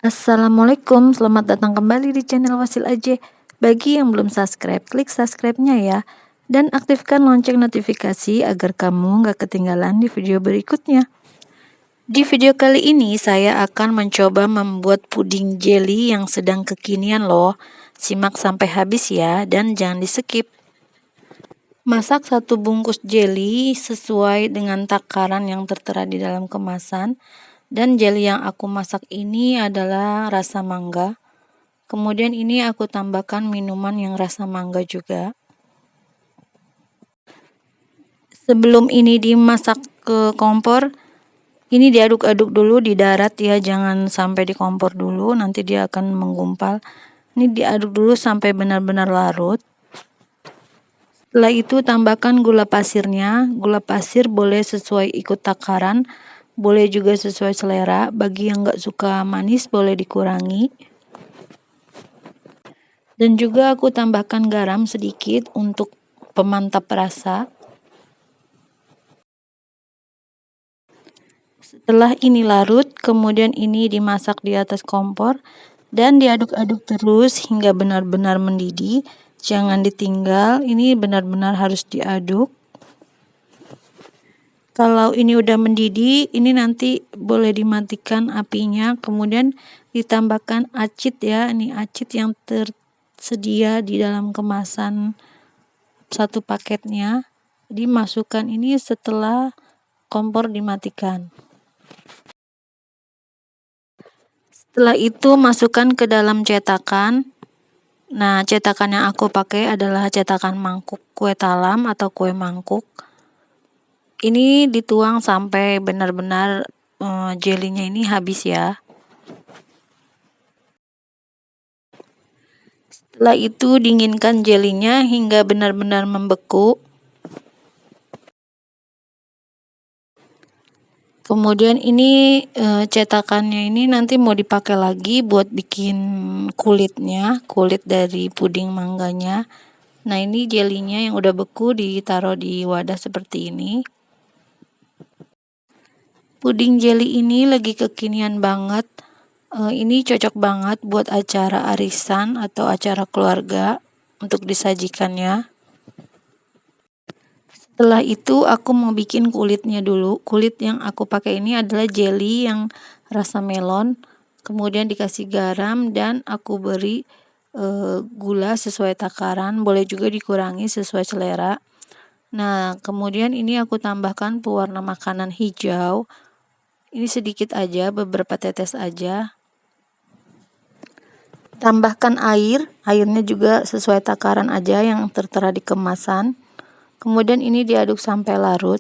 Assalamualaikum, selamat datang kembali di channel Wasil Aja. Bagi yang belum subscribe, klik subscribe-nya ya. Dan aktifkan lonceng notifikasi agar kamu gak ketinggalan di video berikutnya. Di video kali ini saya akan mencoba membuat puding jelly yang sedang kekinian loh. Simak sampai habis ya dan jangan di skip. Masak 1 bungkus jelly sesuai dengan takaran yang tertera di dalam kemasan. Dan jelly yang aku masak ini adalah rasa mangga. Kemudian ini aku tambahkan minuman yang rasa mangga juga. Sebelum ini dimasak ke kompor, ini diaduk-aduk dulu di darat ya, jangan sampai di kompor dulu, nanti dia akan menggumpal. Ini diaduk dulu sampai benar-benar larut. Setelah itu tambahkan gula pasirnya. Gula pasir boleh sesuai ikut takaran, boleh juga sesuai selera. Bagi yang gak suka manis boleh dikurangi. Dan juga aku tambahkan garam sedikit untuk pemantap rasa. Setelah ini larut, kemudian ini dimasak di atas kompor dan diaduk-aduk terus hingga benar-benar mendidih. Jangan ditinggal, ini benar-benar harus diaduk. Kalau ini udah mendidih, ini nanti boleh dimatikan apinya, kemudian ditambahkan acit ya. Ini acit yang tersedia di dalam kemasan 1 paketnya. Dimasukkan ini setelah kompor dimatikan. Setelah itu masukkan ke dalam cetakan. Nah, cetakan yang aku pakai adalah cetakan mangkuk kue talam atau kue mangkuk. Ini dituang sampai benar-benar jelinya ini habis ya. Setelah itu dinginkan jelinya hingga benar-benar membeku. Kemudian ini cetakannya ini nanti mau dipakai lagi buat bikin kulitnya, kulit dari puding mangganya. Nah, ini jelinya yang udah beku ditaruh di wadah seperti ini. Puding jelly ini lagi kekinian banget. Ini cocok banget buat acara arisan atau acara keluarga untuk disajikannya. Setelah itu aku mau bikin kulitnya dulu. Kulit yang aku pakai ini adalah jelly yang rasa melon. Kemudian dikasih garam dan aku beri gula sesuai takaran. Boleh juga dikurangi sesuai selera. Nah, kemudian ini aku tambahkan pewarna makanan hijau. Ini sedikit aja, beberapa tetes aja. Tambahkan air. Airnya juga sesuai takaran aja yang tertera di kemasan. Kemudian ini diaduk sampai larut.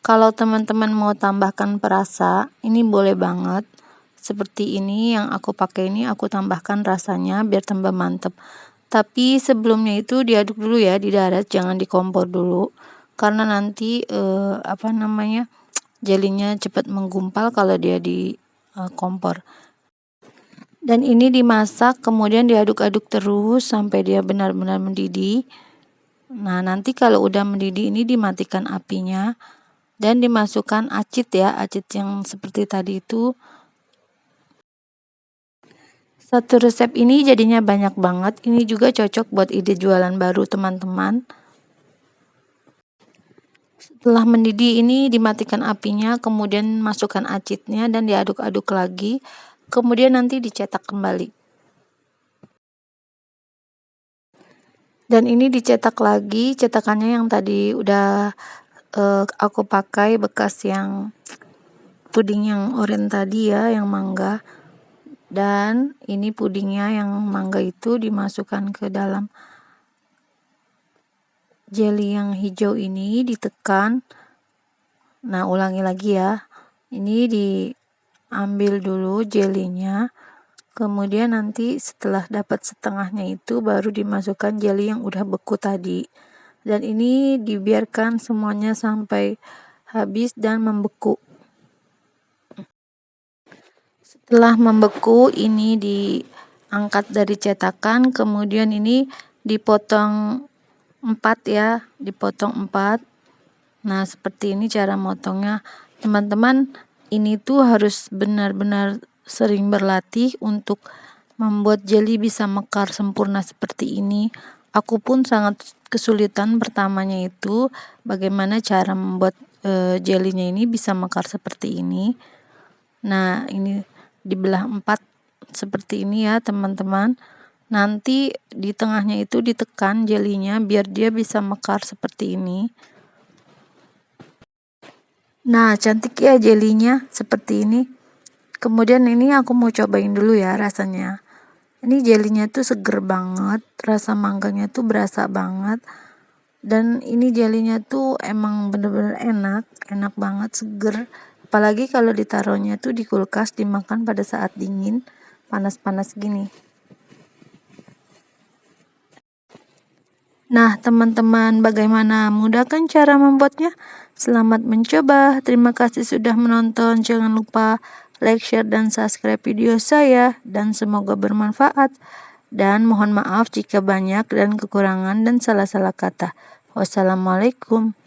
Kalau teman-teman mau tambahkan perasa, ini boleh banget. Seperti ini yang aku pakai ini aku tambahkan rasanya biar tambah mantep. Tapi sebelumnya itu diaduk dulu ya di darat, jangan di kompor dulu. Karena nanti jelinya cepat menggumpal kalau dia di kompor. Dan ini dimasak kemudian diaduk-aduk terus sampai dia benar-benar mendidih. Nah, nanti kalau udah mendidih ini dimatikan apinya dan dimasukkan acit ya, acit yang seperti tadi itu. Satu resep ini jadinya banyak banget. Ini juga cocok buat ide jualan baru teman-teman. Setelah mendidih ini dimatikan apinya, kemudian masukkan acitnya dan diaduk-aduk lagi. Kemudian nanti dicetak kembali. Dan ini dicetak lagi, cetakannya yang tadi udah aku pakai bekas yang puding yang oranye tadi ya, yang mangga. Dan ini pudingnya yang mangga itu dimasukkan ke dalam jelly yang hijau ini, ditekan. Nah, ulangi lagi ya. Ini diambil dulu jelinya. Kemudian nanti setelah dapat setengahnya itu baru dimasukkan jelly yang udah beku tadi. Dan ini dibiarkan semuanya sampai habis dan membeku. Setelah membeku ini diangkat dari cetakan, kemudian ini dipotong 4 ya, dipotong 4. Nah, seperti ini cara motongnya. Teman-teman, ini tuh harus benar-benar sering berlatih untuk membuat jelly bisa mekar sempurna seperti ini. Aku pun sangat kesulitan pertamanya itu bagaimana cara membuat jellynya ini bisa mekar seperti ini. Nah, ini dibelah 4 seperti ini ya teman-teman. Nanti di tengahnya itu ditekan jelinya biar dia bisa mekar seperti ini. Nah, cantik ya jelinya seperti ini. Kemudian ini aku mau cobain dulu ya rasanya. Ini jelinya tuh seger banget, rasa mangganya tuh berasa banget. Dan ini jelinya tuh emang bener-bener enak banget, seger. Apalagi kalau ditaruhnya tuh di kulkas dimakan pada saat dingin, panas-panas gini. Nah, teman-teman, bagaimana mudah kan cara membuatnya? Selamat mencoba. Terima kasih sudah menonton. Jangan lupa like, share, dan subscribe video saya. Dan semoga bermanfaat. Dan mohon maaf jika banyak dan kekurangan dan salah-salah kata. Wassalamualaikum.